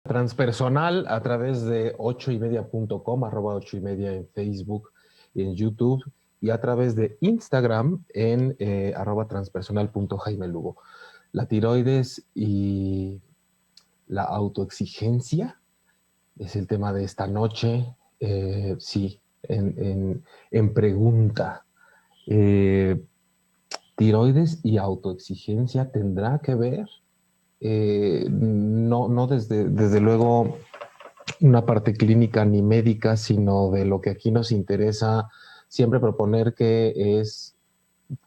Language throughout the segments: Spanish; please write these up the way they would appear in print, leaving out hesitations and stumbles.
Transpersonal a través de 8ymedia.com, @8ymedia en Facebook y en YouTube, y a través de Instagram en @transpersonal.jaimelugo. La tiroides y la autoexigencia es el tema de esta noche. Sí, en pregunta. Eh, ¿Tiroides y autoexigencia tendrá que ver? No desde luego una parte clínica ni médica, sino de lo que aquí nos interesa siempre proponer, que es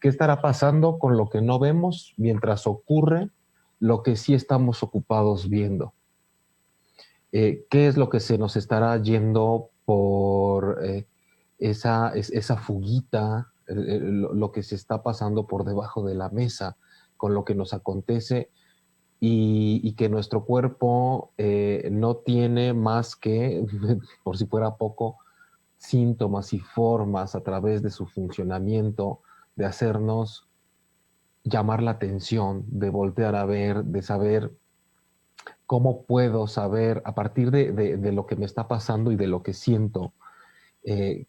qué estará pasando con lo que no vemos mientras ocurre lo que sí estamos ocupados viendo. ¿Qué es lo que se nos estará yendo por esa fuguita, lo que se está pasando por debajo de la mesa con lo que nos acontece? Y que nuestro cuerpo no tiene más que, por si fuera poco, síntomas y formas a través de su funcionamiento de hacernos llamar la atención, de voltear a ver, de saber cómo puedo saber a partir de lo que me está pasando y de lo que siento, qué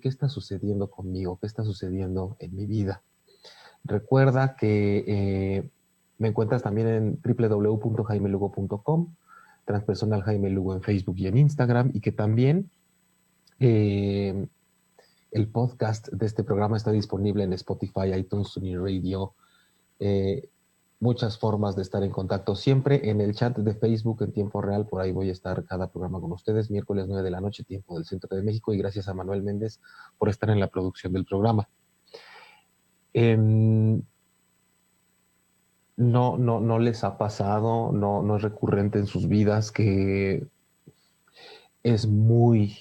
está sucediendo conmigo, qué está sucediendo en mi vida. Recuerda que me encuentras también en www.jaimelugo.com, Transpersonal Jaime Lugo en Facebook y en Instagram, y que también eh, el podcast de este programa está disponible en Spotify, iTunes, TuneIn Radio, muchas formas de estar en contacto. Siempre en el chat de Facebook en tiempo real, por ahí voy a estar cada programa con ustedes, miércoles 9 de la noche, tiempo del centro de México, y gracias a Manuel Méndez por estar en la producción del programa. No les ha pasado, no es recurrente en sus vidas que es muy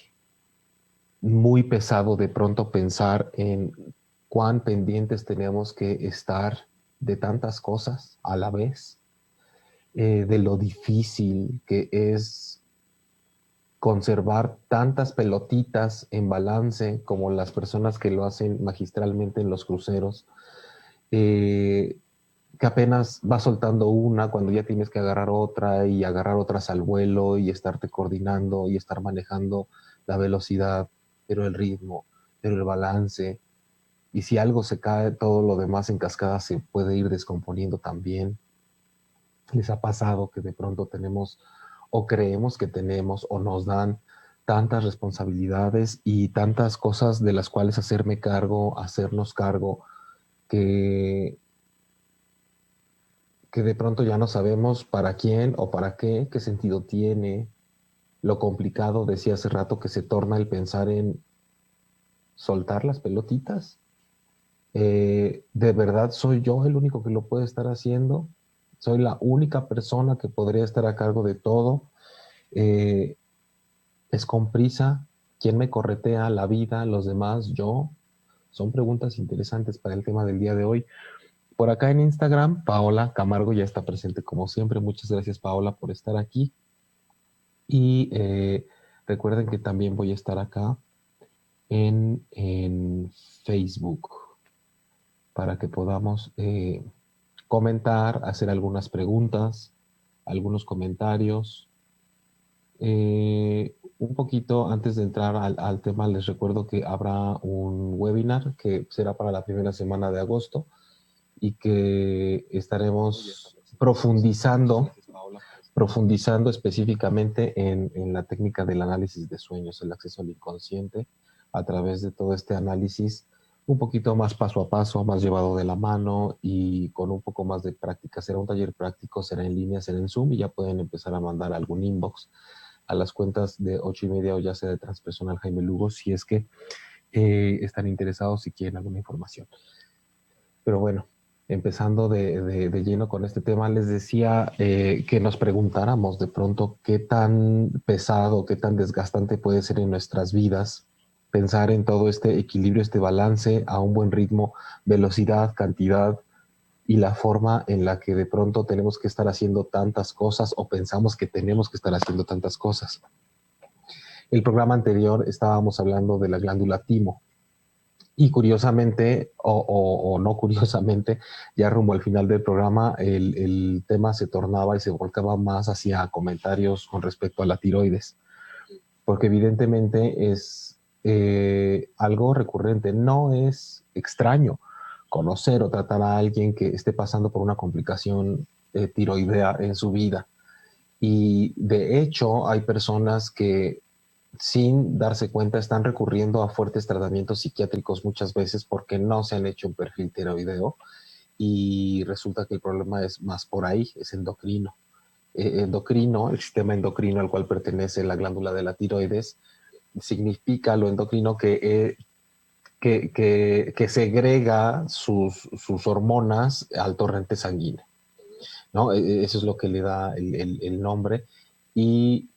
pesado de pronto pensar en cuán pendientes tenemos que estar de tantas cosas a la vez, de lo difícil que es conservar tantas pelotitas en balance como las personas que lo hacen magistralmente en los cruceros, que apenas vas soltando una cuando ya tienes que agarrar otra y agarrar otras al vuelo y estarte coordinando y estar manejando la velocidad, pero el ritmo, pero el balance. Y si algo se cae, todo lo demás en cascada se puede ir descomponiendo también. Les ha pasado que de pronto tenemos o creemos que tenemos o nos dan tantas responsabilidades y tantas cosas de las cuales hacerme cargo, hacernos cargo, que de pronto ya no sabemos para quién o para qué sentido tiene. Lo complicado, decía hace rato, que se torna el pensar en soltar las pelotitas. ¿De verdad soy yo el único que lo puede estar haciendo? ¿Soy la única persona que podría estar a cargo de todo? Eh, ¿Es con prisa? ¿Quién me corretea la vida? ¿Los demás? ¿Yo? Son preguntas interesantes para el tema del día de hoy. Por acá en Instagram, Paola Camargo ya está presente como siempre. Muchas gracias, Paola, por estar aquí. Y recuerden que también voy a estar acá en Facebook para que podamos comentar, hacer algunas preguntas, algunos comentarios. Un poquito antes de entrar al tema, les recuerdo que habrá un webinar que será para la primera semana de agosto y que estaremos profundizando específicamente en la técnica del análisis de sueños, el acceso al inconsciente, a través de todo este análisis un poquito más paso a paso, más llevado de la mano y con un poco más de práctica. Será un taller práctico, será en línea, será en Zoom, y ya pueden empezar a mandar algún inbox a las cuentas de 8ymedia o ya sea de Transpersonal Jaime Lugo, si es que están interesados y quieren alguna información. Pero bueno, empezando de lleno con este tema, les decía que nos preguntáramos de pronto qué tan pesado, qué tan desgastante puede ser en nuestras vidas pensar en todo este equilibrio, este balance a un buen ritmo, velocidad, cantidad, y la forma en la que de pronto tenemos que estar haciendo tantas cosas o pensamos que tenemos que estar haciendo tantas cosas. El programa anterior estábamos hablando de la glándula timo, Y curiosamente, o no curiosamente, ya rumbo al final del programa, el tema se tornaba y se volcaba más hacia comentarios con respecto a la tiroides, porque evidentemente es algo recurrente, no es extraño conocer o tratar a alguien que esté pasando por una complicación tiroidea en su vida. Y de hecho hay personas que sin darse cuenta están recurriendo a fuertes tratamientos psiquiátricos muchas veces porque no se han hecho un perfil tiroideo y resulta que el problema es más por ahí, es endocrino. Endocrino, el sistema endocrino al cual pertenece la glándula de la tiroides, significa lo endocrino que segrega sus hormonas al torrente sanguíneo, ¿no? Eso es lo que le da el nombre y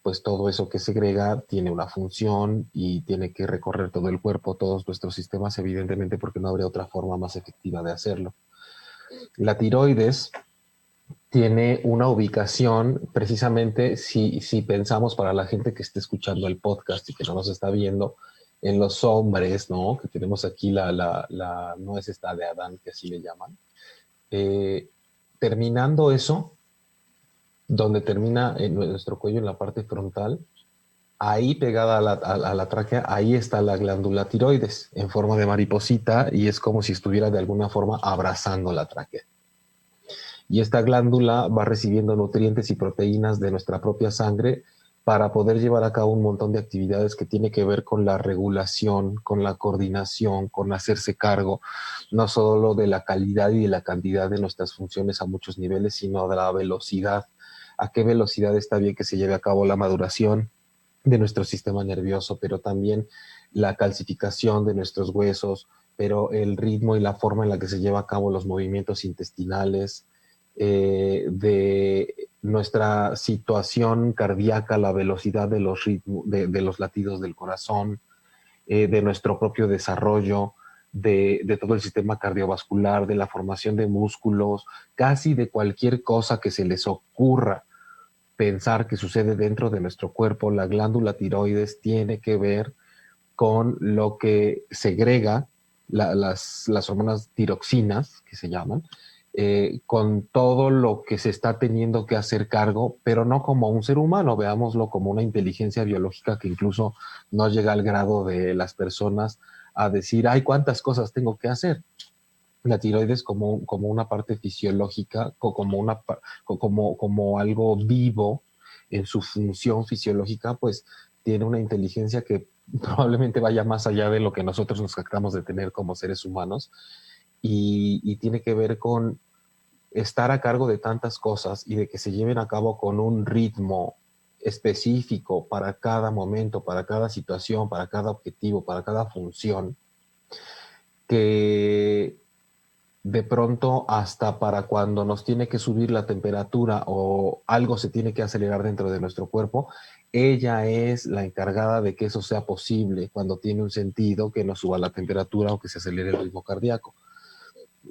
pues todo eso que segrega tiene una función y tiene que recorrer todo el cuerpo, todos nuestros sistemas, evidentemente, porque no habría otra forma más efectiva de hacerlo. La tiroides tiene una ubicación, precisamente si pensamos para la gente que esté escuchando el podcast y que no nos está viendo, en los hombres, ¿no? Que tenemos aquí no es esta de Adán, que así le llaman. Eh, Terminando eso, donde termina en nuestro cuello, en la parte frontal, ahí pegada a la tráquea, ahí está la glándula tiroides en forma de mariposita y es como si estuviera de alguna forma abrazando la tráquea. Y esta glándula va recibiendo nutrientes y proteínas de nuestra propia sangre para poder llevar a cabo un montón de actividades que tiene que ver con la regulación, con la coordinación, con hacerse cargo, no solo de la calidad y de la cantidad de nuestras funciones a muchos niveles, sino de la velocidad. A qué velocidad está bien que se lleve a cabo la maduración de nuestro sistema nervioso, pero también la calcificación de nuestros huesos, pero el ritmo y la forma en la que se lleva a cabo los movimientos intestinales, de nuestra situación cardíaca, la velocidad de los ritmos, de los latidos del corazón, de nuestro propio desarrollo, de todo el sistema cardiovascular, de la formación de músculos, casi de cualquier cosa que se les ocurra pensar que sucede dentro de nuestro cuerpo, la glándula tiroides tiene que ver con lo que segrega las hormonas tiroxinas, que se llaman, con todo lo que se está teniendo que hacer cargo, pero no como un ser humano, veámoslo como una inteligencia biológica que incluso no llega al grado de las personas a decir, ay, cuántas cosas tengo que hacer. La tiroides como una parte fisiológica, como algo vivo en su función fisiológica, pues tiene una inteligencia que probablemente vaya más allá de lo que nosotros nos jactamos de tener como seres humanos y tiene que ver con estar a cargo de tantas cosas y de que se lleven a cabo con un ritmo específico para cada momento, para cada situación, para cada objetivo, para cada función, que de pronto hasta para cuando nos tiene que subir la temperatura o algo se tiene que acelerar dentro de nuestro cuerpo, ella es la encargada de que eso sea posible cuando tiene un sentido que nos suba la temperatura o que se acelere el ritmo cardíaco.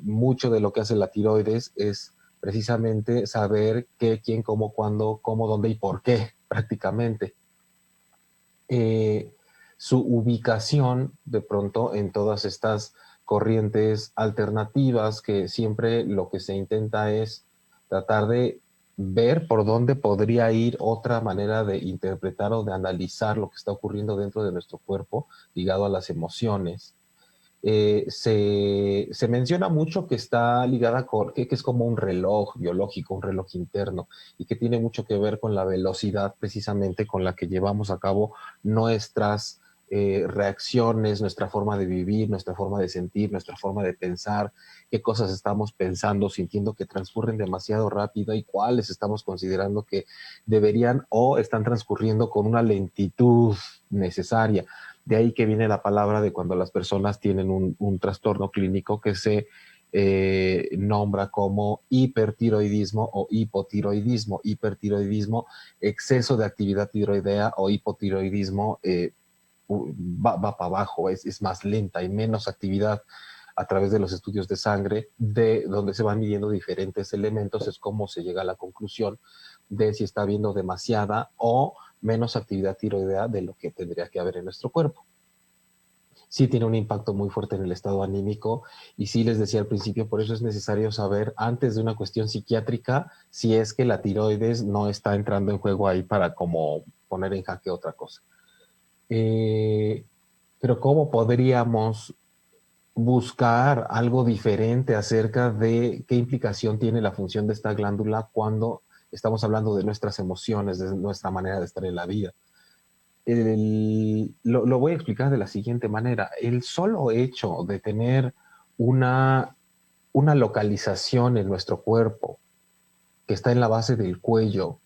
Mucho de lo que hace la tiroides es precisamente saber qué, quién, cómo, cuándo, cómo, dónde y por qué, prácticamente. Eh, Su ubicación de pronto en todas estas corrientes alternativas que siempre lo que se intenta es tratar de ver por dónde podría ir otra manera de interpretar o de analizar lo que está ocurriendo dentro de nuestro cuerpo ligado a las emociones. Se menciona mucho que está ligada con, que es como un reloj biológico, un reloj interno, y que tiene mucho que ver con la velocidad precisamente con la que llevamos a cabo nuestras reacciones, nuestra forma de vivir, nuestra forma de sentir, nuestra forma de pensar, qué cosas estamos pensando, sintiendo que transcurren demasiado rápido y cuáles estamos considerando que deberían o están transcurriendo con una lentitud necesaria. De ahí que viene la palabra de cuando las personas tienen un trastorno clínico que se nombra como hipertiroidismo o hipotiroidismo. Hipertiroidismo, exceso de actividad tiroidea, o hipotiroidismo, va para abajo, es más lenta, hay menos actividad. A través de los estudios de sangre, de donde se van midiendo diferentes elementos, es como se llega a la conclusión de si está habiendo demasiada o menos actividad tiroidea de lo que tendría que haber en nuestro cuerpo. sí tiene un impacto muy fuerte en el estado anímico. Y sí les decía al principio, por eso es necesario saber antes de una cuestión psiquiátrica si es que la tiroides no está entrando en juego ahí para como poner en jaque otra cosa. Eh, pero ¿cómo podríamos buscar algo diferente acerca de qué implicación tiene la función de esta glándula cuando estamos hablando de nuestras emociones, de nuestra manera de estar en la vida? Lo voy a explicar de la siguiente manera. El solo hecho de tener una, una localización en nuestro cuerpo que está en la base del cuello,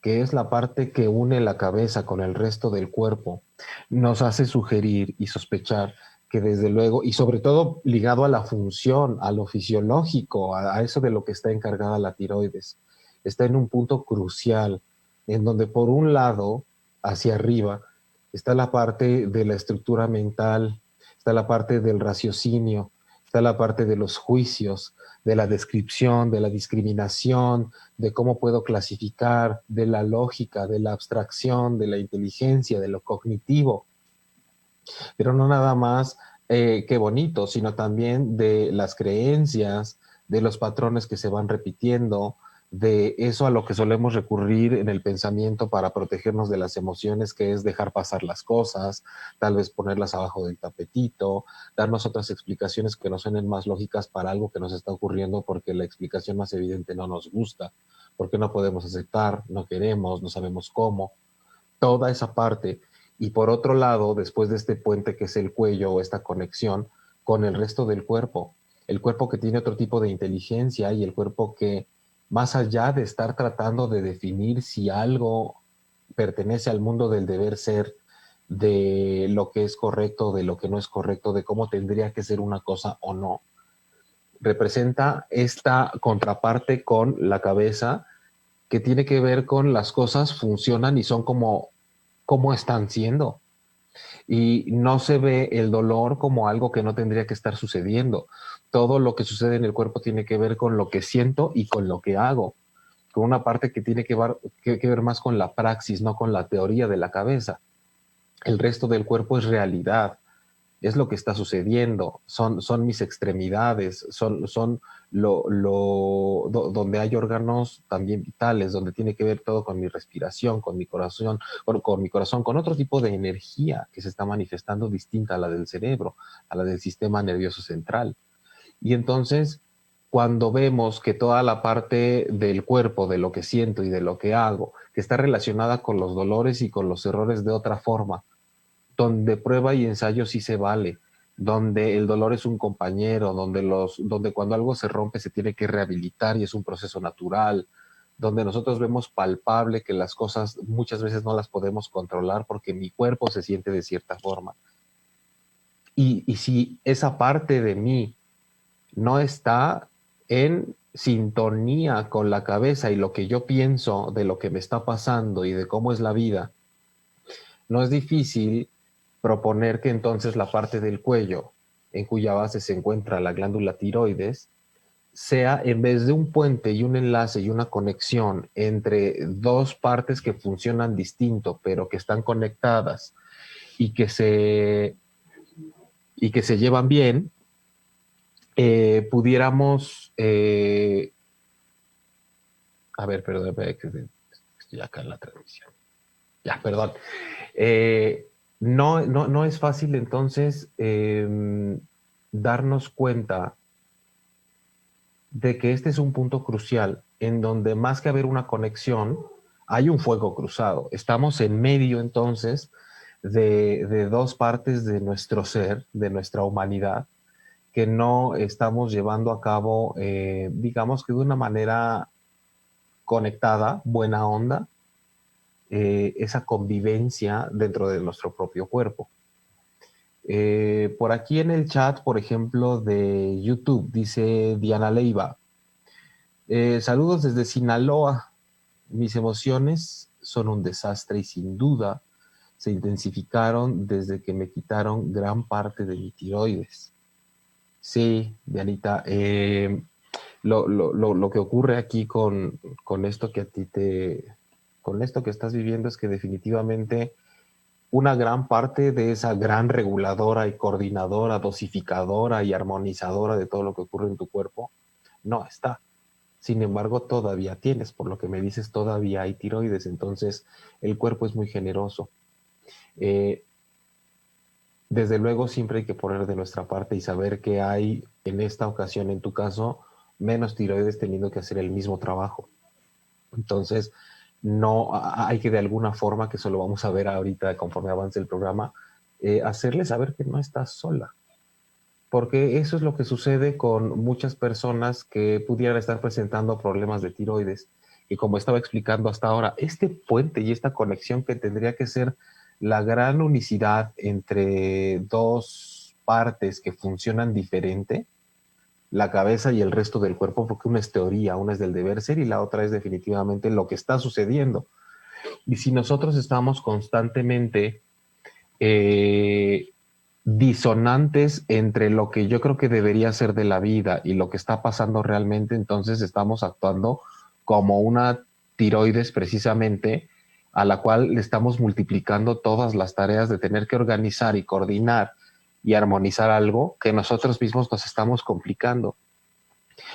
que es la parte que une la cabeza con el resto del cuerpo, nos hace sugerir y sospechar que desde luego, y sobre todo ligado a la función, a lo fisiológico, a eso de lo que está encargada la tiroides, está en un punto crucial, en donde por un lado, hacia arriba, está la parte de la estructura mental, está la parte del raciocinio, está la parte de los juicios, de la descripción, de la discriminación, de cómo puedo clasificar, de la lógica, de la abstracción, de la inteligencia, de lo cognitivo, pero no nada más qué bonito, sino también de las creencias, de los patrones que se van repitiendo, de eso a lo que solemos recurrir en el pensamiento para protegernos de las emociones, que es dejar pasar las cosas, tal vez ponerlas abajo del tapetito, darnos otras explicaciones que nos suenen más lógicas para algo que nos está ocurriendo porque la explicación más evidente no nos gusta, porque no podemos aceptar, no queremos, no sabemos cómo, toda esa parte. Y por otro lado, después de este puente que es el cuello o esta conexión con el resto del cuerpo, el cuerpo que tiene otro tipo de inteligencia y el cuerpo que, más allá de estar tratando de definir si algo pertenece al mundo del deber ser, de lo que es correcto, de lo que no es correcto, de cómo tendría que ser una cosa o no, representa esta contraparte con la cabeza que tiene que ver con las cosas funcionan y son como están siendo. Y no se ve el dolor como algo que no tendría que estar sucediendo. Todo lo que sucede en el cuerpo tiene que ver con lo que siento y con lo que hago, con una parte que tiene que ver más con la praxis, no con la teoría de la cabeza. El resto del cuerpo es realidad, es lo que está sucediendo, son mis extremidades, son donde hay órganos también vitales, donde tiene que ver todo con mi respiración, con mi corazón, con otro tipo de energía que se está manifestando distinta a la del cerebro, a la del sistema nervioso central. Y entonces, cuando vemos que toda la parte del cuerpo, de lo que siento y de lo que hago, que está relacionada con los dolores y con los errores de otra forma, donde prueba y ensayo sí se vale, donde el dolor es un compañero, donde cuando algo se rompe se tiene que rehabilitar y es un proceso natural, donde nosotros vemos palpable que las cosas muchas veces no las podemos controlar porque mi cuerpo se siente de cierta forma. Y si esa parte de mí no está en sintonía con la cabeza y lo que yo pienso de lo que me está pasando y de cómo es la vida, no es difícil proponer que entonces la parte del cuello, en cuya base se encuentra la glándula tiroides, sea en vez de un puente y un enlace y una conexión entre dos partes que funcionan distinto, pero que están conectadas y que se llevan bien, pudiéramos, a ver, perdón, estoy acá en la transmisión. Ya, perdón. Eh, no es fácil entonces darnos cuenta de que este es un punto crucial en donde más que haber una conexión, hay un fuego cruzado. Estamos en medio entonces de dos partes de nuestro ser, de nuestra humanidad, que no estamos llevando a cabo, digamos que de una manera conectada, buena onda, esa convivencia dentro de nuestro propio cuerpo. Por aquí en el chat, por ejemplo, de YouTube, dice Diana Leiva, saludos desde Sinaloa, mis emociones son un desastre y sin duda se intensificaron desde que me quitaron gran parte de mi tiroides. Sí, Dianita, lo que ocurre aquí con esto que a ti con esto que estás viviendo es que definitivamente una gran parte de esa gran reguladora y coordinadora, dosificadora y armonizadora de todo lo que ocurre en tu cuerpo no está. Sin embargo, todavía tienes, por lo que me dices, todavía hay tiroides, entonces el cuerpo es muy generoso. Eh, Desde luego, siempre hay que poner de nuestra parte y saber que hay, en esta ocasión, en tu caso, menos tiroides teniendo que hacer el mismo trabajo. Entonces, no hay que de alguna forma, que eso lo vamos a ver ahorita conforme avance el programa, hacerle saber que no estás sola. Porque eso es lo que sucede con muchas personas que pudieran estar presentando problemas de tiroides. Y como estaba explicando hasta ahora, este puente y esta conexión que tendría que ser la gran unicidad entre dos partes que funcionan diferente, la cabeza y el resto del cuerpo, porque una es teoría, una es del deber ser y la otra es definitivamente lo que está sucediendo. Y si nosotros estamos constantemente eh, disonantes entre lo que yo creo que debería ser de la vida y lo que está pasando realmente, entonces estamos actuando como una tiroides precisamente a la cual le estamos multiplicando todas las tareas de tener que organizar y coordinar y armonizar algo que nosotros mismos nos estamos complicando.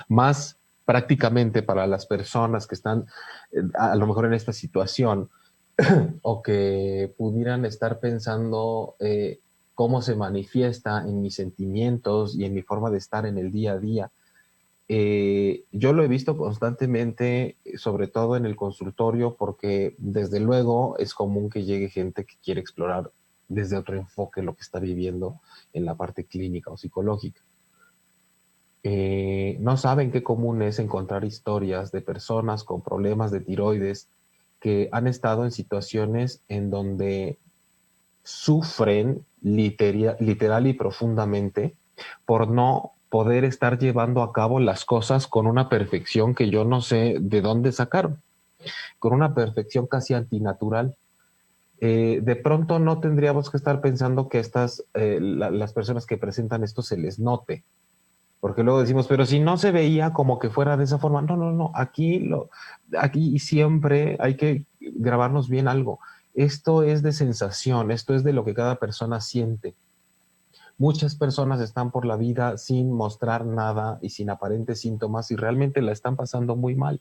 Más prácticamente para las personas que están a lo mejor en esta situación o que pudieran estar pensando cómo se manifiesta en mis sentimientos y en mi forma de estar en el día a día. Yo lo he visto constantemente, sobre todo en el consultorio, porque desde luego es común que llegue gente que quiere explorar desde otro enfoque lo que está viviendo en la parte clínica o psicológica. No saben qué común es encontrar historias de personas con problemas de tiroides que han estado en situaciones en donde sufren literal y profundamente por no poder estar llevando a cabo las cosas con una perfección que yo no sé de dónde sacaron, con una perfección casi antinatural. De pronto no tendríamos que estar pensando que las personas que presentan esto se les note, porque luego decimos, pero si no se veía como que fuera de esa forma, no, no, no, aquí siempre hay que grabarnos bien algo. Esto es de sensación, esto es de lo que cada persona siente. Muchas personas están por la vida sin mostrar nada y sin aparentes síntomas y realmente la están pasando muy mal.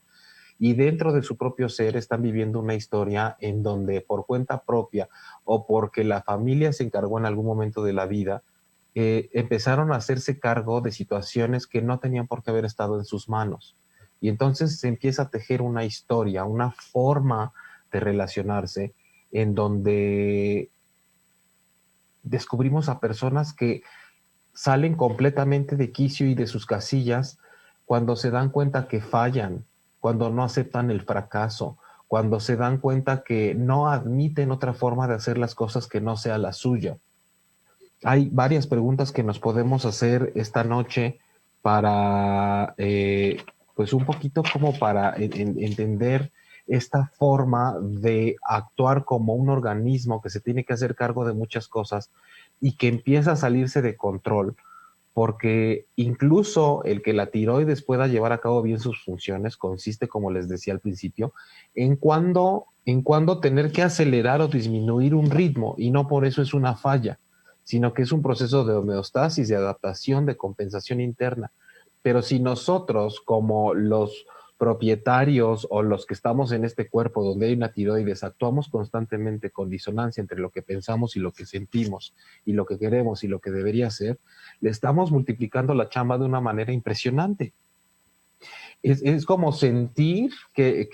Y dentro de su propio ser están viviendo una historia en donde por cuenta propia o porque la familia se encargó en algún momento de la vida, empezaron a hacerse cargo de situaciones que no tenían por qué haber estado en sus manos. Y entonces se empieza a tejer una historia, una forma de relacionarse en donde descubrimos a personas que salen completamente de quicio y de sus casillas cuando se dan cuenta que fallan, cuando no aceptan el fracaso, cuando se dan cuenta que no admiten otra forma de hacer las cosas que no sea la suya. Hay varias preguntas que nos podemos hacer esta noche para, pues un poquito como para entender esta forma de actuar como un organismo que se tiene que hacer cargo de muchas cosas y que empieza a salirse de control, porque incluso el que la tiroides pueda llevar a cabo bien sus funciones consiste, como les decía al principio, en cuando tener que acelerar o disminuir un ritmo, y no por eso es una falla, sino que es un proceso de homeostasis, de adaptación, de compensación interna. Pero si nosotros, como los propietarios o los que estamos en este cuerpo donde hay una tiroides, actuamos constantemente con disonancia entre lo que pensamos y lo que sentimos y lo que queremos y lo que debería ser, le estamos multiplicando la chamba de una manera impresionante. Es como sentir que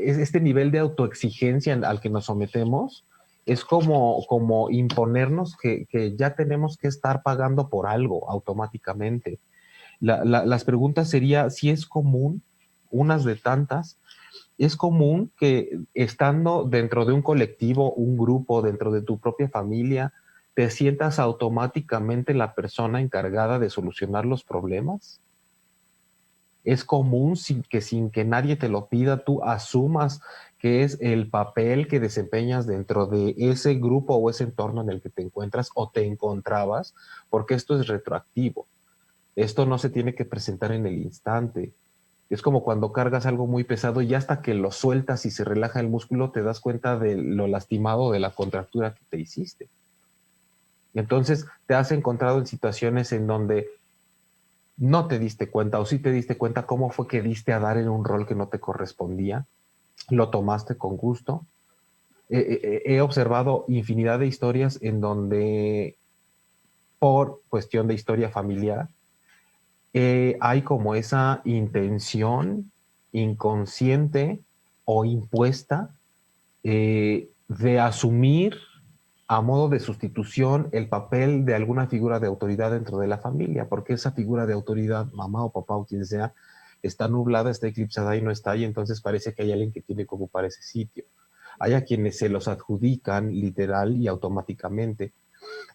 este nivel de autoexigencia al que nos sometemos es como imponernos que ya tenemos que estar pagando por algo automáticamente. Las preguntas sería si es común, unas de tantas, es común que estando dentro de un colectivo, un grupo, dentro de tu propia familia, te sientas automáticamente la persona encargada de solucionar los problemas. Es común sin que nadie te lo pida, tú asumas que es el papel que desempeñas dentro de ese grupo o ese entorno en el que te encuentras o te encontrabas, porque esto es retroactivo. Esto no se tiene que presentar en el instante. Es como cuando cargas algo muy pesado y hasta que lo sueltas y se relaja el músculo te das cuenta de lo lastimado de la contractura que te hiciste. Entonces te has encontrado en situaciones en donde no te diste cuenta o sí te diste cuenta cómo fue que diste a dar en un rol que no te correspondía, lo tomaste con gusto. He observado infinidad de historias en donde por cuestión de historia familiar hay como esa intención inconsciente o impuesta de asumir a modo de sustitución el papel de alguna figura de autoridad dentro de la familia, porque esa figura de autoridad, mamá o papá o quien sea, está nublada, está eclipsada y no está, y entonces parece que hay alguien que tiene que ocupar ese sitio. Hay a quienes se los adjudican literal y automáticamente.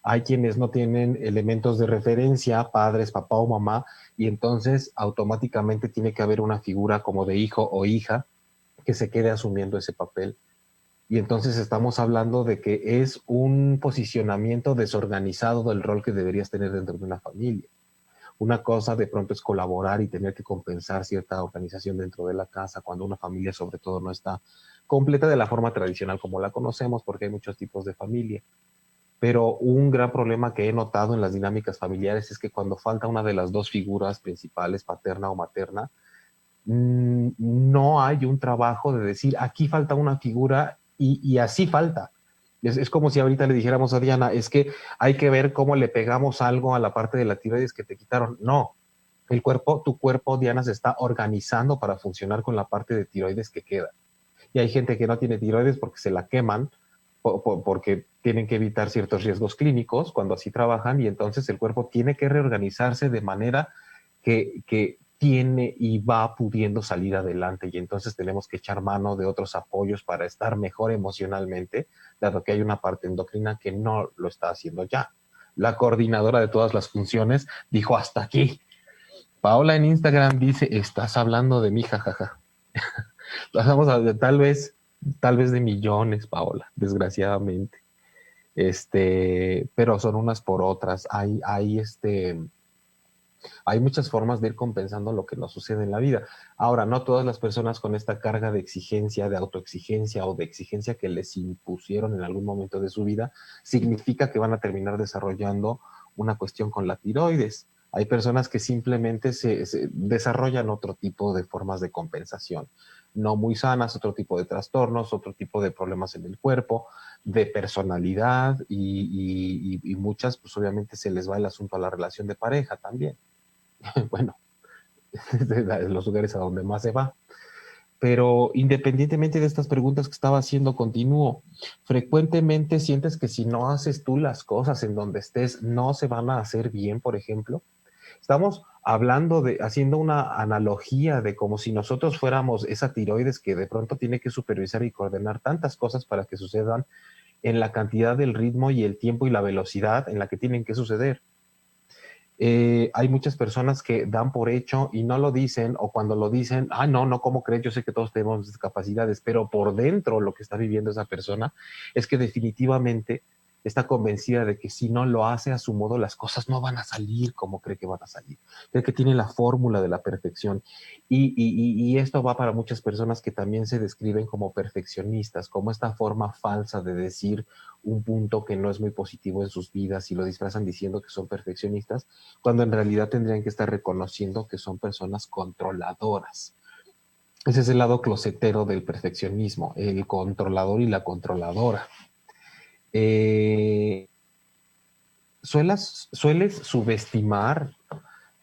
Hay quienes no tienen elementos de referencia, padres, papá o mamá, y entonces automáticamente tiene que haber una figura como de hijo o hija que se quede asumiendo ese papel. Y entonces estamos hablando de que es un posicionamiento desorganizado del rol que deberías tener dentro de una familia. Una cosa de pronto es colaborar y tener que compensar cierta organización dentro de la casa cuando una familia sobre todo no está completa de la forma tradicional como la conocemos, porque hay muchos tipos de familia. Pero un gran problema que he notado en las dinámicas familiares es que cuando falta una de las dos figuras principales, paterna o materna, no hay un trabajo de decir, aquí falta una figura y así falta. Es como si ahorita le dijéramos a Diana, es que hay que ver cómo le pegamos algo a la parte de la tiroides que te quitaron. No, el cuerpo, tu cuerpo, Diana, se está organizando para funcionar con la parte de tiroides que queda. Y hay gente que no tiene tiroides porque se la queman, porque tienen que evitar ciertos riesgos clínicos cuando así trabajan y entonces el cuerpo tiene que reorganizarse de manera que tiene y va pudiendo salir adelante y entonces tenemos que echar mano de otros apoyos para estar mejor emocionalmente, dado que hay una parte endocrina que no lo está haciendo ya. La coordinadora de todas las funciones dijo hasta aquí. Paola en Instagram dice, estás hablando de mí, jajaja. Pasamos a tal vez de millones, Paola, desgraciadamente. Pero son unas por otras. Hay muchas formas de ir compensando lo que nos sucede en la vida. Ahora, no todas las personas con esta carga de exigencia, de autoexigencia o de exigencia que les impusieron en algún momento de su vida, significa que van a terminar desarrollando una cuestión con la tiroides. Hay personas que simplemente se desarrollan otro tipo de formas de compensación, no muy sanas, otro tipo de trastornos, otro tipo de problemas en el cuerpo, de personalidad y muchas, pues obviamente se les va el asunto a la relación de pareja también. Bueno, de los lugares a donde más se va. Pero independientemente de estas preguntas que estaba haciendo, continúo. Frecuentemente sientes que si no haces tú las cosas en donde estés, no se van a hacer bien, por ejemplo. Estamos hablando de, haciendo una analogía de como si nosotros fuéramos esa tiroides que de pronto tiene que supervisar y coordinar tantas cosas para que sucedan en la cantidad del ritmo y el tiempo y la velocidad en la que tienen que suceder. Hay muchas personas que dan por hecho y no lo dicen, o cuando lo dicen, no, no, ¿cómo crees? Yo sé que todos tenemos discapacidades, pero por dentro lo que está viviendo esa persona es que definitivamente está convencida de que si no lo hace a su modo, las cosas no van a salir como cree que van a salir. Cree que tiene la fórmula de la perfección. Y esto va para muchas personas que también se describen como perfeccionistas, como esta forma falsa de decir un punto que no es muy positivo en sus vidas y lo disfrazan diciendo que son perfeccionistas, cuando en realidad tendrían que estar reconociendo que son personas controladoras. Ese es el lado closetero del perfeccionismo, el controlador y la controladora. Eh, ¿Sueles subestimar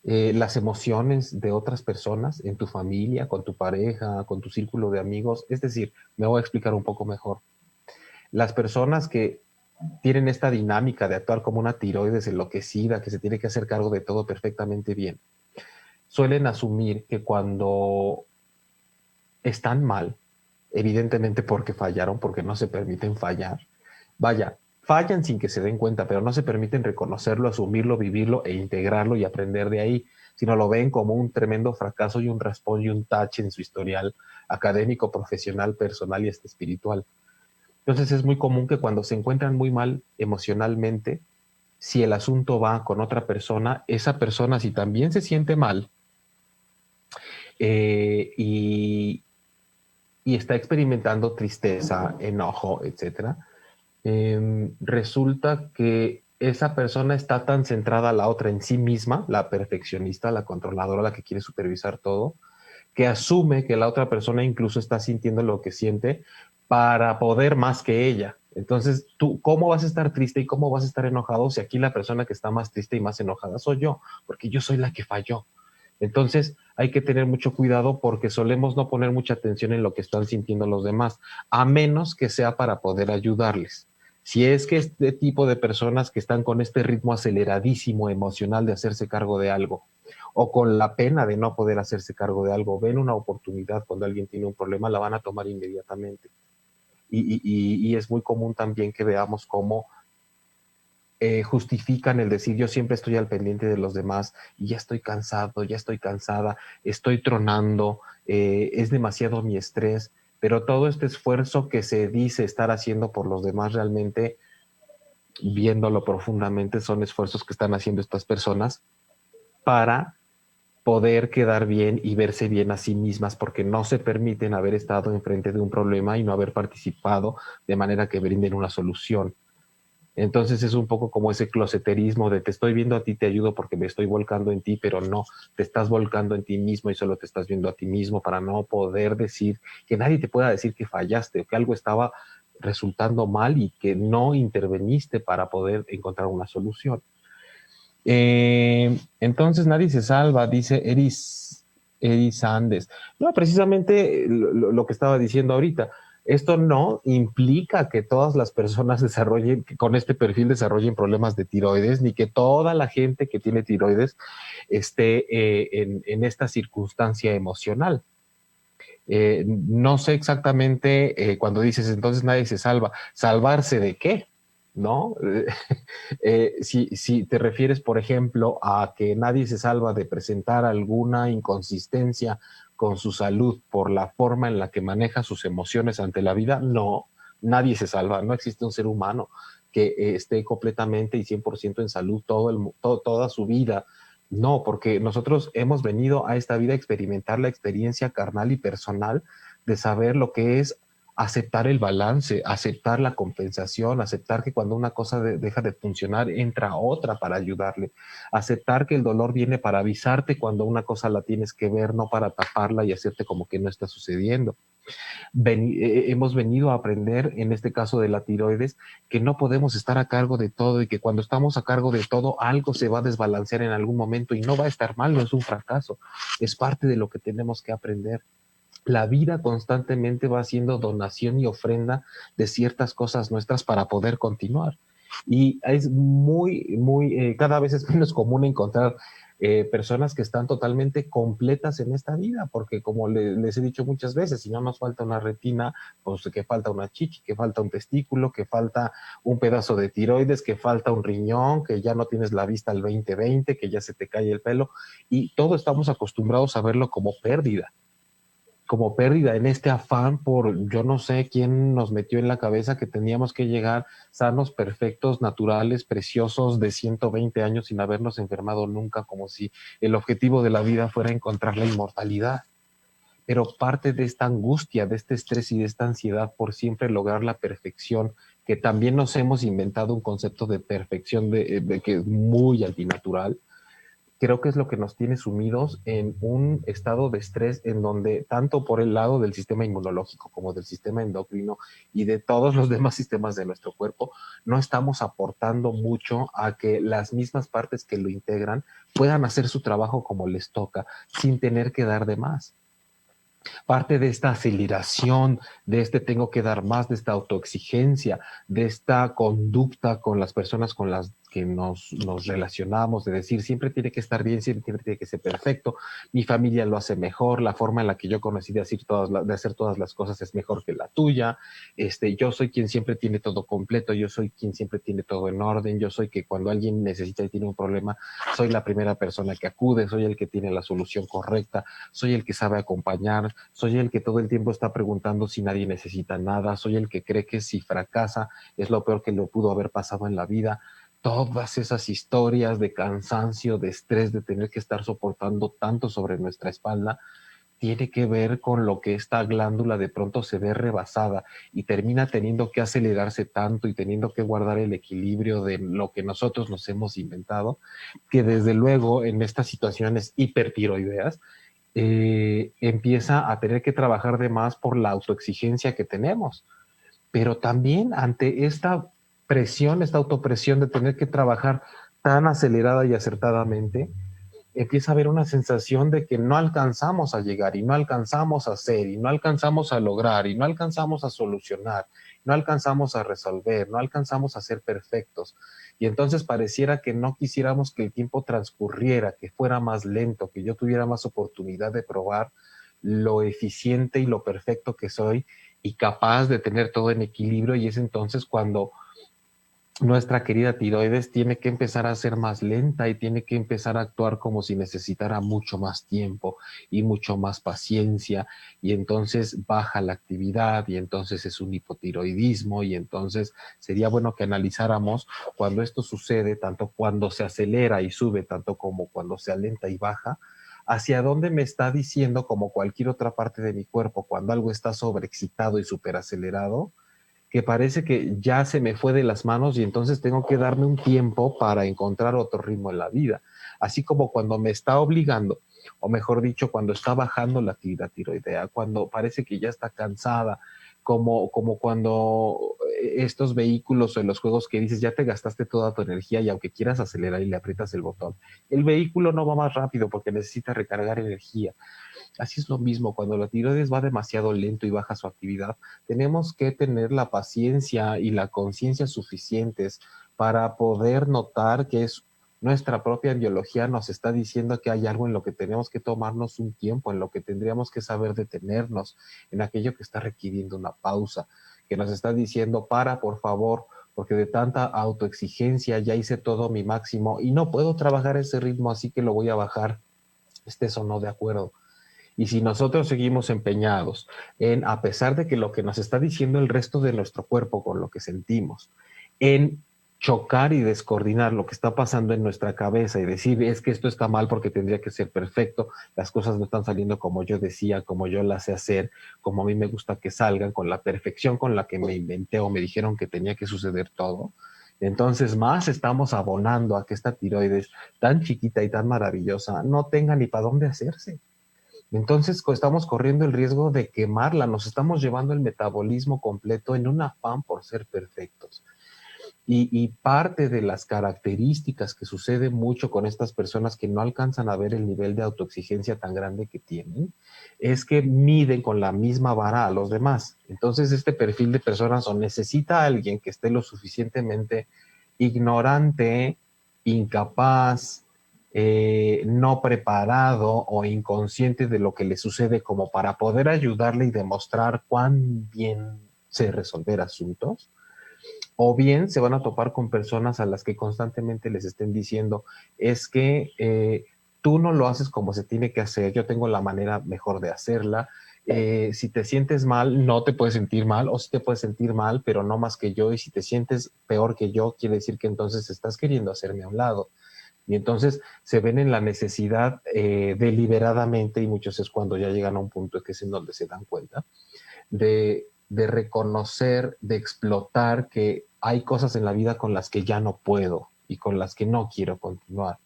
las emociones de otras personas en tu familia, con tu pareja, con tu círculo de amigos? Es decir, me voy a explicar un poco mejor. Las personas que tienen esta dinámica de actuar como una tiroides enloquecida, que se tiene que hacer cargo de todo perfectamente bien, suelen asumir que cuando están mal, evidentemente porque fallaron, porque no se permiten fallar, vaya, fallan sin que se den cuenta, pero no se permiten reconocerlo, asumirlo, vivirlo e integrarlo y aprender de ahí, sino lo ven como un tremendo fracaso y un raspón y un tache en su historial académico, profesional, personal y hasta espiritual. Entonces es muy común que cuando se encuentran muy mal emocionalmente, si el asunto va con otra persona, esa persona si también se siente mal, y, y está experimentando tristeza, enojo, etcétera, resulta que esa persona está tan centrada a la otra en sí misma, la perfeccionista, la controladora, la que quiere supervisar todo, que asume que la otra persona incluso está sintiendo lo que siente para poder más que ella. Entonces, tú, ¿cómo vas a estar triste y cómo vas a estar enojado si aquí la persona que está más triste y más enojada soy yo? Porque yo soy la que falló. Entonces, hay que tener mucho cuidado porque solemos no poner mucha atención en lo que están sintiendo los demás, a menos que sea para poder ayudarles. Si es que este tipo de personas que están con este ritmo aceleradísimo emocional de hacerse cargo de algo, o con la pena de no poder hacerse cargo de algo, ven una oportunidad cuando alguien tiene un problema, la van a tomar inmediatamente. Y es muy común también que veamos cómo justifican el decir yo siempre estoy al pendiente de los demás y ya estoy cansado, ya estoy cansada, estoy tronando, es demasiado mi estrés, pero todo este esfuerzo que se dice estar haciendo por los demás realmente, viéndolo profundamente, son esfuerzos que están haciendo estas personas para poder quedar bien y verse bien a sí mismas porque no se permiten haber estado enfrente de un problema y no haber participado de manera que brinden una solución. Entonces es un poco como ese closeterismo de te estoy viendo a ti, te ayudo porque me estoy volcando en ti, pero no, te estás volcando en ti mismo y solo te estás viendo a ti mismo para no poder decir, que nadie te pueda decir que fallaste o que algo estaba resultando mal y que no interveniste para poder encontrar una solución. Entonces nadie se salva, dice Eris Andes. No, precisamente lo que estaba diciendo ahorita. Esto no implica que todas las personas desarrollen, que con este perfil desarrollen problemas de tiroides, ni que toda la gente que tiene tiroides esté en esta circunstancia emocional. No sé exactamente cuando dices entonces nadie se salva. ¿Salvarse de qué? ¿No? Si te refieres, por ejemplo, a que nadie se salva de presentar alguna inconsistencia con su salud por la forma en la que maneja sus emociones ante la vida, no, nadie se salva, no existe un ser humano que esté completamente y 100% en salud toda su vida. No, porque nosotros hemos venido a esta vida a experimentar la experiencia carnal y personal de saber lo que es aceptar el balance, aceptar la compensación, aceptar que cuando una cosa deja de funcionar, entra otra para ayudarle, aceptar que el dolor viene para avisarte cuando una cosa la tienes que ver, no para taparla y hacerte como que no está sucediendo. Hemos venido a aprender, en este caso de la tiroides, que no podemos estar a cargo de todo y que cuando estamos a cargo de todo, algo se va a desbalancear en algún momento y no va a estar mal, no es un fracaso, es parte de lo que tenemos que aprender. La vida constantemente va haciendo donación y ofrenda de ciertas cosas nuestras para poder continuar. Y es cada vez es menos común encontrar personas que están totalmente completas en esta vida, porque como les he dicho muchas veces, si no nos falta una retina, pues que falta una chichi, que falta un testículo, que falta un pedazo de tiroides, que falta un riñón, que ya no tienes la vista al 20/20, que ya se te cae el pelo, y todo estamos acostumbrados a verlo como pérdida en este afán por yo no sé quién nos metió en la cabeza que teníamos que llegar sanos, perfectos, naturales, preciosos de 120 años sin habernos enfermado nunca, como si el objetivo de la vida fuera encontrar la inmortalidad. Pero parte de esta angustia, de este estrés y de esta ansiedad por siempre lograr la perfección, que también nos hemos inventado un concepto de perfección de que es muy antinatural, creo que es lo que nos tiene sumidos en un estado de estrés en donde tanto por el lado del sistema inmunológico como del sistema endocrino y de todos los demás sistemas de nuestro cuerpo, no estamos aportando mucho a que las mismas partes que lo integran puedan hacer su trabajo como les toca, sin tener que dar de más. Parte de esta aceleración, de este tengo que dar más, de esta autoexigencia, de esta conducta con las personas con las que nos relacionamos, de decir siempre tiene que estar bien, siempre tiene que ser perfecto, mi familia lo hace mejor, la forma en la que yo conocí de hacer todas las cosas es mejor que la tuya, yo soy quien siempre tiene todo completo, yo soy quien siempre tiene todo en orden, yo soy que cuando alguien necesita y tiene un problema, soy la primera persona que acude, soy el que tiene la solución correcta, soy el que sabe acompañar, soy el que todo el tiempo está preguntando si nadie necesita nada, soy el que cree que si fracasa es lo peor que le pudo haber pasado en la vida. Todas esas historias de cansancio, de estrés, de tener que estar soportando tanto sobre nuestra espalda, tiene que ver con lo que esta glándula de pronto se ve rebasada y termina teniendo que acelerarse tanto y teniendo que guardar el equilibrio de lo que nosotros nos hemos inventado, que desde luego en estas situaciones hipertiroideas empieza a tener que trabajar de más por la autoexigencia que tenemos. Pero también ante esta presión, esta autopresión de tener que trabajar tan acelerada y acertadamente, empieza a haber una sensación de que no alcanzamos a llegar y no alcanzamos a hacer y no alcanzamos a lograr y no alcanzamos a solucionar, no alcanzamos a resolver, no alcanzamos a ser perfectos. Y entonces pareciera que no quisiéramos que el tiempo transcurriera, que fuera más lento, que yo tuviera más oportunidad de probar lo eficiente y lo perfecto que soy y capaz de tener todo en equilibrio. Y es entonces cuando nuestra querida tiroides tiene que empezar a ser más lenta y tiene que empezar a actuar como si necesitara mucho más tiempo y mucho más paciencia, y entonces baja la actividad y entonces es un hipotiroidismo. Y entonces sería bueno que analizáramos cuando esto sucede, tanto cuando se acelera y sube, tanto como cuando se alenta y baja, hacia dónde me está diciendo, como cualquier otra parte de mi cuerpo, cuando algo está sobreexcitado y superacelerado, que parece que ya se me fue de las manos y entonces tengo que darme un tiempo para encontrar otro ritmo en la vida. Así como cuando me está obligando, o mejor dicho, cuando está bajando la actividad tiroidea, cuando parece que ya está cansada, como cuando estos vehículos o en los juegos que dices, ya te gastaste toda tu energía y aunque quieras acelerar y le aprietas el botón, el vehículo no va más rápido porque necesita recargar energía. Así es lo mismo, cuando la tiroides va demasiado lento y baja su actividad, tenemos que tener la paciencia y la conciencia suficientes para poder notar que es nuestra propia biología nos está diciendo que hay algo en lo que tenemos que tomarnos un tiempo, en lo que tendríamos que saber detenernos, en aquello que está requiriendo una pausa, que nos está diciendo, para, por favor, porque de tanta autoexigencia ya hice todo mi máximo y no puedo trabajar ese ritmo, así que lo voy a bajar, estés o no de acuerdo. Y si nosotros seguimos empeñados en, a pesar de que lo que nos está diciendo el resto de nuestro cuerpo con lo que sentimos, en chocar y descoordinar lo que está pasando en nuestra cabeza y decir, es que esto está mal porque tendría que ser perfecto, las cosas no están saliendo como yo decía, como yo las sé hacer, como a mí me gusta que salgan, con la perfección con la que me inventé o me dijeron que tenía que suceder todo, entonces más estamos abonando a que esta tiroides tan chiquita y tan maravillosa no tenga ni para dónde hacerse. Entonces estamos corriendo el riesgo de quemarla, nos estamos llevando el metabolismo completo en un afán por ser perfectos. Y parte de las características que sucede mucho con estas personas que no alcanzan a ver el nivel de autoexigencia tan grande que tienen, es que miden con la misma vara a los demás. Entonces este perfil de personas o necesita a alguien que esté lo suficientemente ignorante, incapaz, no preparado o inconsciente de lo que le sucede como para poder ayudarle y demostrar cuán bien sé resolver asuntos, o bien se van a topar con personas a las que constantemente les estén diciendo, es que tú no lo haces como se tiene que hacer, yo tengo la manera mejor de hacerla. Si te sientes mal, no te puedes sentir mal, o si te puedes sentir mal, pero no más que yo, y si te sientes peor que yo, quiere decir que entonces estás queriendo hacerme a un lado. Y entonces se ven en la necesidad deliberadamente, y muchos es cuando ya llegan a un punto que es en donde se dan cuenta, de reconocer, de explotar que hay cosas en la vida con las que ya no puedo y con las que no quiero continuar.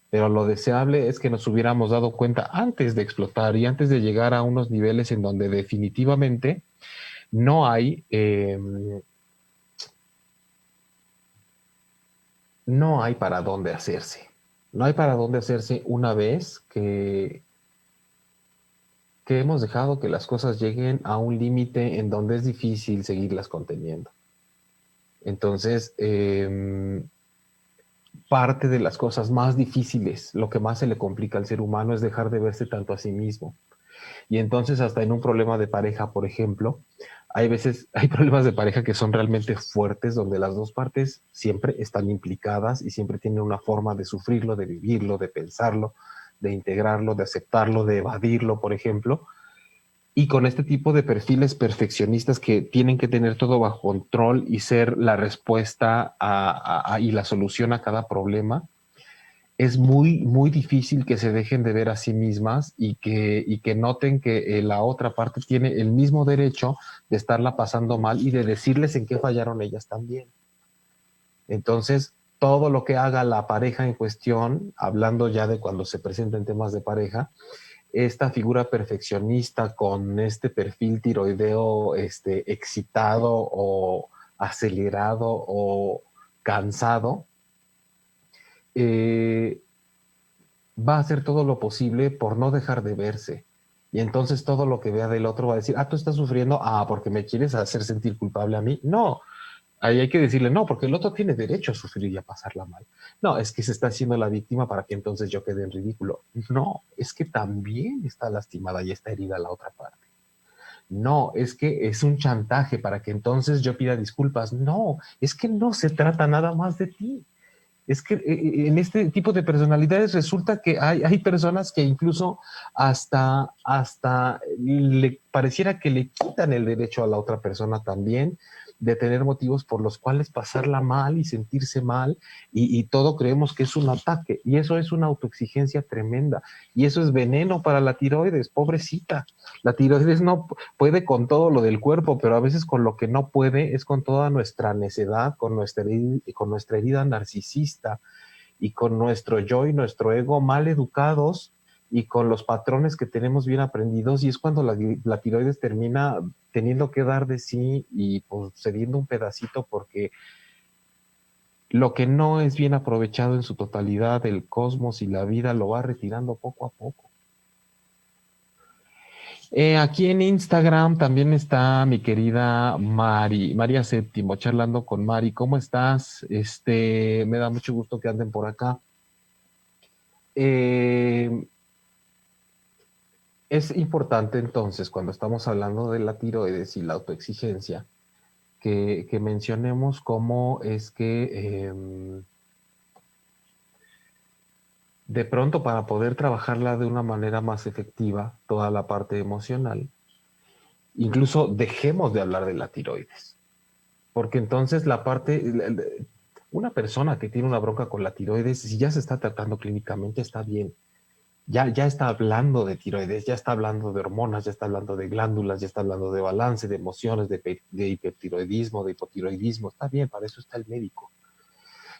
Pero lo deseable es que nos hubiéramos dado cuenta antes de explotar y antes de llegar a unos niveles en donde definitivamente no hay, no hay para dónde hacerse. No hay para dónde hacerse una vez que hemos dejado que las cosas lleguen a un límite en donde es difícil seguirlas conteniendo. Entonces, parte de las cosas más difíciles, lo que más se le complica al ser humano es dejar de verse tanto a sí mismo. Y entonces hasta en un problema de pareja, por ejemplo, hay veces, hay problemas de pareja que son realmente fuertes, donde las dos partes siempre están implicadas y siempre tienen una forma de sufrirlo, de vivirlo, de pensarlo, de integrarlo, de aceptarlo, de evadirlo, por ejemplo. Y con este tipo de perfiles perfeccionistas que tienen que tener todo bajo control y ser la respuesta y la solución a cada problema, es muy, muy difícil que se dejen de ver a sí mismas y que noten que la otra parte tiene el mismo derecho de estarla pasando mal y de decirles en qué fallaron ellas también. Entonces, todo lo que haga la pareja en cuestión, hablando ya de cuando se presenten temas de pareja, esta figura perfeccionista con este perfil tiroideo excitado o acelerado o cansado, eh, va a hacer todo lo posible por no dejar de verse. Y entonces todo lo que vea del otro va a decir, tú estás sufriendo, porque me quieres hacer sentir culpable a mí. No, ahí hay que decirle, no, porque el otro tiene derecho a sufrir y a pasarla mal. No, es que se está haciendo la víctima para que entonces yo quede en ridículo. No, es que también está lastimada y está herida la otra parte. No, es que es un chantaje para que entonces yo pida disculpas. No, es que no se trata nada más de ti. Es que en este tipo de personalidades resulta que hay personas que incluso hasta le pareciera que le quitan el derecho a la otra persona también de tener motivos por los cuales pasarla mal y sentirse mal y todo creemos que es un ataque y eso es una autoexigencia tremenda y eso es veneno para la tiroides, pobrecita. La tiroides no puede con todo lo del cuerpo, pero a veces con lo que no puede es con toda nuestra necedad, con nuestra herida narcisista y con nuestro yo y nuestro ego mal educados y con los patrones que tenemos bien aprendidos y es cuando la tiroides termina teniendo que dar de sí y pues cediendo un pedacito porque lo que no es bien aprovechado en su totalidad, el cosmos y la vida lo va retirando poco a poco. Aquí en Instagram también está mi querida María Séptimo, charlando con Mari. ¿Cómo estás? Me da mucho gusto que anden por acá. Eh, es importante entonces, cuando estamos hablando de la tiroides y la autoexigencia, que mencionemos cómo es que de pronto para poder trabajarla de una manera más efectiva, toda la parte emocional, incluso dejemos de hablar de la tiroides. Porque entonces una persona que tiene una bronca con la tiroides, si ya se está tratando clínicamente, está bien. Ya está hablando de tiroides, ya está hablando de hormonas, ya está hablando de glándulas, ya está hablando de balance, de emociones, de hipertiroidismo, de hipotiroidismo. Está bien, para eso está el médico.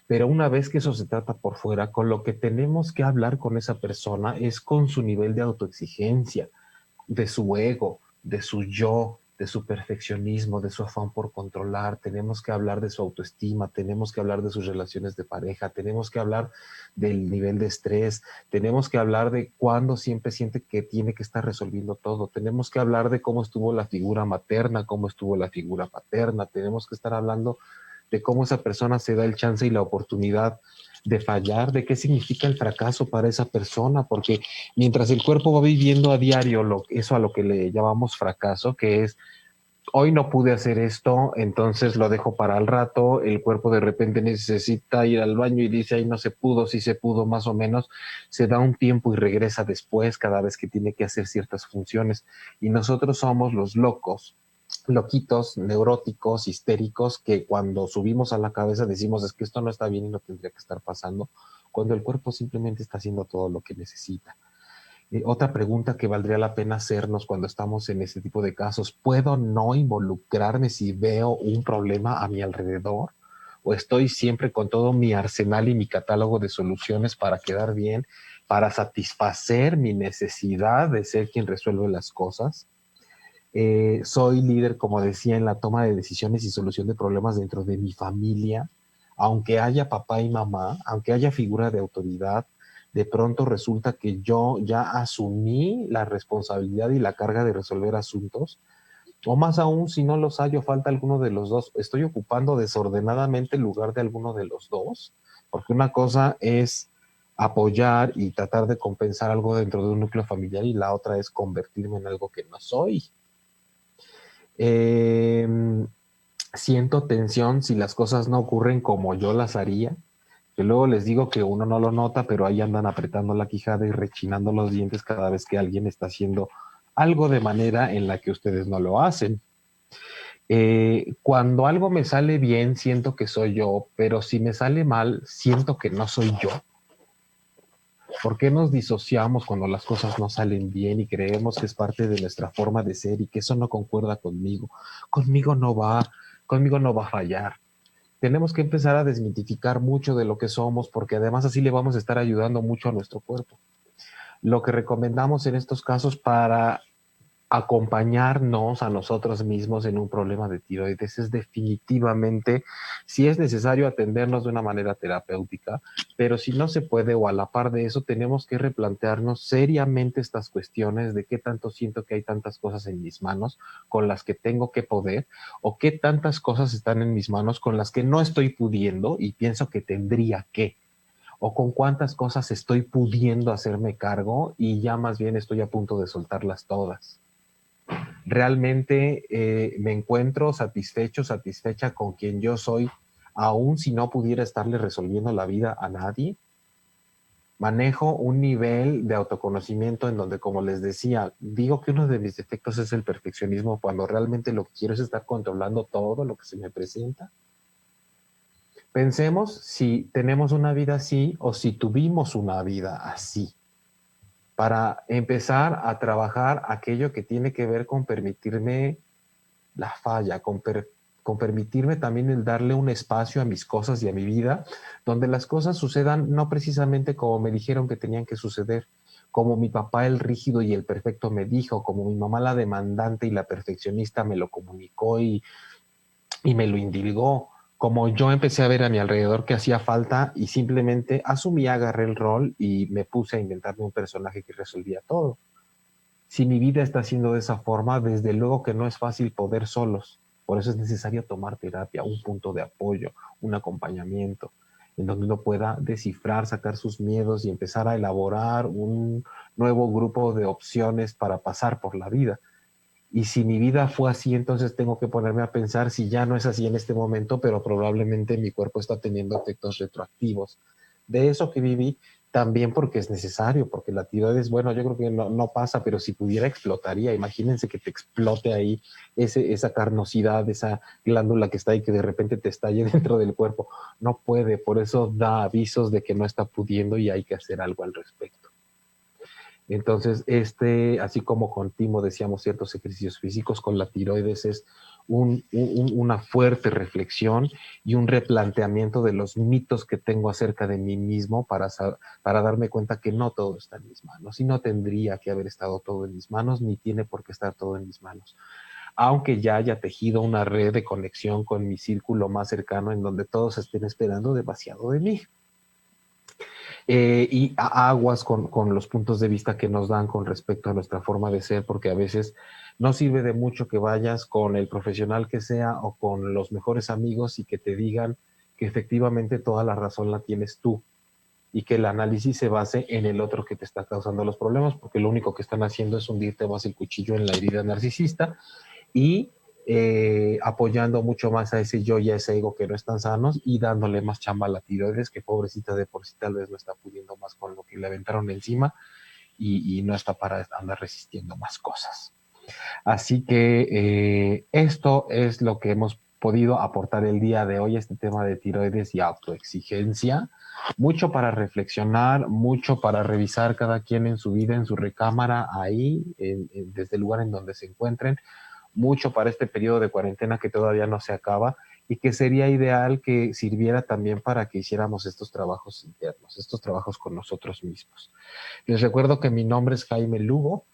Pero una vez que eso se trata por fuera, con lo que tenemos que hablar con esa persona es con su nivel de autoexigencia, de su ego, de su yo, de su perfeccionismo, de su afán por controlar. Tenemos que hablar de su autoestima, tenemos que hablar de sus relaciones de pareja, tenemos que hablar del nivel de estrés, tenemos que hablar de cuándo siempre siente que tiene que estar resolviendo todo, tenemos que hablar de cómo estuvo la figura materna, cómo estuvo la figura paterna, tenemos que estar hablando de cómo esa persona se da el chance y la oportunidad de fallar, de qué significa el fracaso para esa persona, porque mientras el cuerpo va viviendo a diario eso a lo que le llamamos fracaso, que es hoy no pude hacer esto, entonces lo dejo para el rato, el cuerpo de repente necesita ir al baño y dice, ahí no se pudo, sí se pudo más o menos, se da un tiempo y regresa después cada vez que tiene que hacer ciertas funciones. Y nosotros somos los locos, loquitos, neuróticos, histéricos, que cuando subimos a la cabeza decimos, es que esto no está bien y no tendría que estar pasando, cuando el cuerpo simplemente está haciendo todo lo que necesita. Otra pregunta que valdría la pena hacernos cuando estamos en este tipo de casos, ¿puedo no involucrarme si veo un problema a mi alrededor? ¿O estoy siempre con todo mi arsenal y mi catálogo de soluciones para quedar bien, para satisfacer mi necesidad de ser quien resuelve las cosas? Soy líder, como decía, en la toma de decisiones y solución de problemas dentro de mi familia, aunque haya papá y mamá, aunque haya figura de autoridad, de pronto resulta que yo ya asumí la responsabilidad y la carga de resolver asuntos, o más aún, si no los hay o falta alguno de los dos, estoy ocupando desordenadamente el lugar de alguno de los dos, porque una cosa es apoyar y tratar de compensar algo dentro de un núcleo familiar y la otra es convertirme en algo que no soy. Eh, Siento tensión si las cosas no ocurren como yo las haría. Que luego les digo que uno no lo nota, pero ahí andan apretando la quijada y rechinando los dientes cada vez que alguien está haciendo algo de manera en la que ustedes no lo hacen. Cuando algo me sale bien, siento que soy yo, pero si me sale mal, siento que no soy yo. ¿Por qué nos disociamos cuando las cosas no salen bien y creemos que es parte de nuestra forma de ser y que eso no concuerda conmigo? Conmigo no va, conmigo no va a fallar. Tenemos que empezar a desmitificar mucho de lo que somos porque además así le vamos a estar ayudando mucho a nuestro cuerpo. Lo que recomendamos en estos casos para acompañarnos a nosotros mismos en un problema de tiroides es definitivamente, si es necesario, atendernos de una manera terapéutica, pero si no se puede o a la par de eso, tenemos que replantearnos seriamente estas cuestiones de qué tanto siento que hay tantas cosas en mis manos con las que tengo que poder o qué tantas cosas están en mis manos con las que no estoy pudiendo y pienso que tendría que o con cuántas cosas estoy pudiendo hacerme cargo y ya más bien estoy a punto de soltarlas todas. Realmente me encuentro satisfecho, satisfecha con quien yo soy, aun si no pudiera estarle resolviendo la vida a nadie. Manejo un nivel de autoconocimiento en donde, como les decía, digo que uno de mis defectos es el perfeccionismo cuando realmente lo que quiero es estar controlando todo lo que se me presenta. Pensemos si tenemos una vida así o si tuvimos una vida así, para empezar a trabajar aquello que tiene que ver con permitirme la falla, con permitirme también el darle un espacio a mis cosas y a mi vida, donde las cosas sucedan no precisamente como me dijeron que tenían que suceder, como mi papá el rígido y el perfecto me dijo, como mi mamá la demandante y la perfeccionista me lo comunicó y me lo indilgó, como yo empecé a ver a mi alrededor que hacía falta y simplemente asumí, agarré el rol y me puse a inventarme un personaje que resolvía todo. Si mi vida está siendo de esa forma, desde luego que no es fácil poder solos. Por eso es necesario tomar terapia, un punto de apoyo, un acompañamiento, en donde uno pueda descifrar, sacar sus miedos y empezar a elaborar un nuevo grupo de opciones para pasar por la vida. Y si mi vida fue así, entonces tengo que ponerme a pensar si ya no es así en este momento, pero probablemente mi cuerpo está teniendo efectos retroactivos de eso que viví, también porque es necesario, porque la tiroides, bueno, yo creo que no pasa, pero si pudiera explotaría. Imagínense que te explote ahí esa carnosidad, esa glándula que está ahí que de repente te estalle dentro del cuerpo. No puede, por eso da avisos de que no está pudiendo y hay que hacer algo al respecto. Entonces, así como con Timo decíamos ciertos ejercicios físicos, con la tiroides es una fuerte reflexión y un replanteamiento de los mitos que tengo acerca de mí mismo para darme cuenta que no todo está en mis manos y no tendría que haber estado todo en mis manos ni tiene por qué estar todo en mis manos. Aunque ya haya tejido una red de conexión con mi círculo más cercano en donde todos estén esperando demasiado de mí. Y aguas con los puntos de vista que nos dan con respecto a nuestra forma de ser, porque a veces no sirve de mucho que vayas con el profesional que sea o con los mejores amigos y que te digan que efectivamente toda la razón la tienes tú y que el análisis se base en el otro que te está causando los problemas, porque lo único que están haciendo es hundirte más el cuchillo en la herida narcisista y apoyando mucho más a ese yo y a ese ego que no están sanos y dándole más chamba a la tiroides, que pobrecita de por sí tal vez no está pudiendo más con lo que le aventaron encima y no está para andar resistiendo más cosas. Así que esto es lo que hemos podido aportar el día de hoy, este tema de tiroides y autoexigencia. Mucho para reflexionar, mucho para revisar cada quien en su vida, en su recámara, ahí, desde el lugar en donde se encuentren, mucho para este periodo de cuarentena que todavía no se acaba y que sería ideal que sirviera también para que hiciéramos estos trabajos internos, estos trabajos con nosotros mismos. Les recuerdo que mi nombre es Jaime Lugo.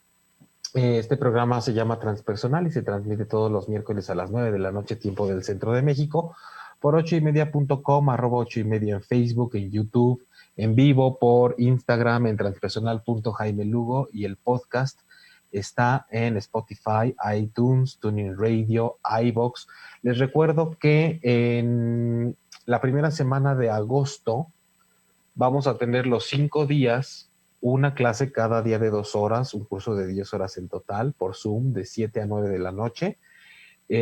Este programa se llama Transpersonal y se transmite todos los miércoles a las 9 de la noche, tiempo del centro de México, por 8ymedia.com, @8ymedia en Facebook, en YouTube, en vivo por Instagram, en transpersonal.jaimelugo y el podcast está en Spotify, iTunes, TuneIn Radio, iVoox. Les recuerdo que en la primera semana de agosto vamos a tener los 5 días, una clase cada día de 2 horas, un curso de 10 horas en total por Zoom de 7 a 9 de la noche,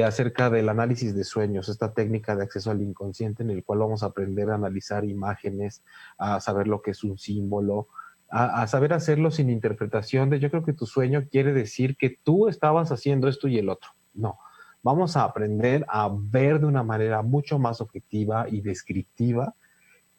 acerca del análisis de sueños, esta técnica de acceso al inconsciente en el cual vamos a aprender a analizar imágenes, a saber lo que es un símbolo, a saber hacerlo sin interpretación de yo creo que tu sueño quiere decir que tú estabas haciendo esto y el otro. No, vamos a aprender a ver de una manera mucho más objetiva y descriptiva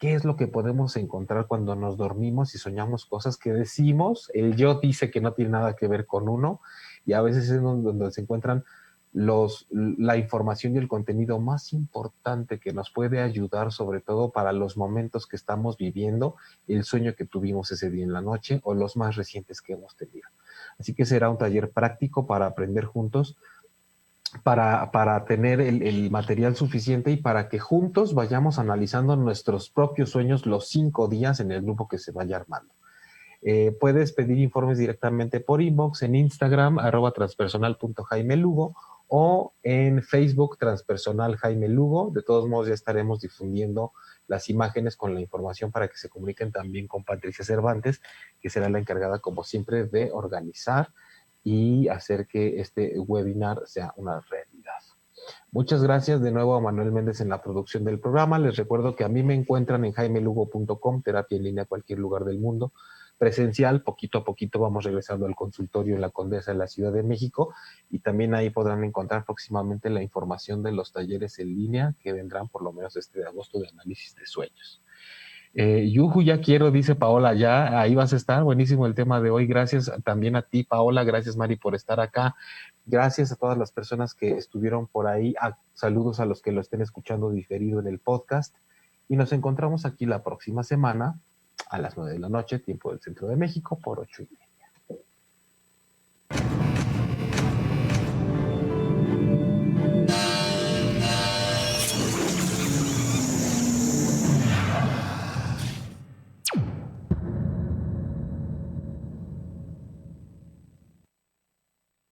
¿qué es lo que podemos encontrar cuando nos dormimos y soñamos cosas que decimos? El yo dice que no tiene nada que ver con uno, y a veces es donde se encuentran la información y el contenido más importante que nos puede ayudar, sobre todo para los momentos que estamos viviendo, el sueño que tuvimos ese día en la noche o los más recientes que hemos tenido. Así que será un taller práctico para aprender juntos, para tener el material suficiente y para que juntos vayamos analizando nuestros propios sueños los 5 días en el grupo que se vaya armando. Puedes pedir informes directamente por inbox en Instagram, @transpersonal.jaimelugo, o en Facebook, Transpersonal Jaime Lugo. De todos modos, ya estaremos difundiendo las imágenes con la información para que se comuniquen también con Patricia Cervantes, que será la encargada, como siempre, de organizar y hacer que este webinar sea una realidad. Muchas gracias de nuevo a Manuel Méndez en la producción del programa. Les recuerdo que a mí me encuentran en jaimelugo.com, terapia en línea a cualquier lugar del mundo. Presencial, poquito a poquito vamos regresando al consultorio en la Condesa de la Ciudad de México, y también ahí podrán encontrar próximamente la información de los talleres en línea que vendrán por lo menos este de agosto de análisis de sueños. Yuju, ya quiero, dice Paola, ya ahí vas a estar. Buenísimo el tema de hoy. Gracias también a ti, Paola. Gracias, Mari, por estar acá. Gracias a todas las personas que estuvieron por ahí. Saludos a los que lo estén escuchando diferido en el podcast. Y nos encontramos aquí la próxima semana a las 9 de la noche, tiempo del Centro de México, por 8:30.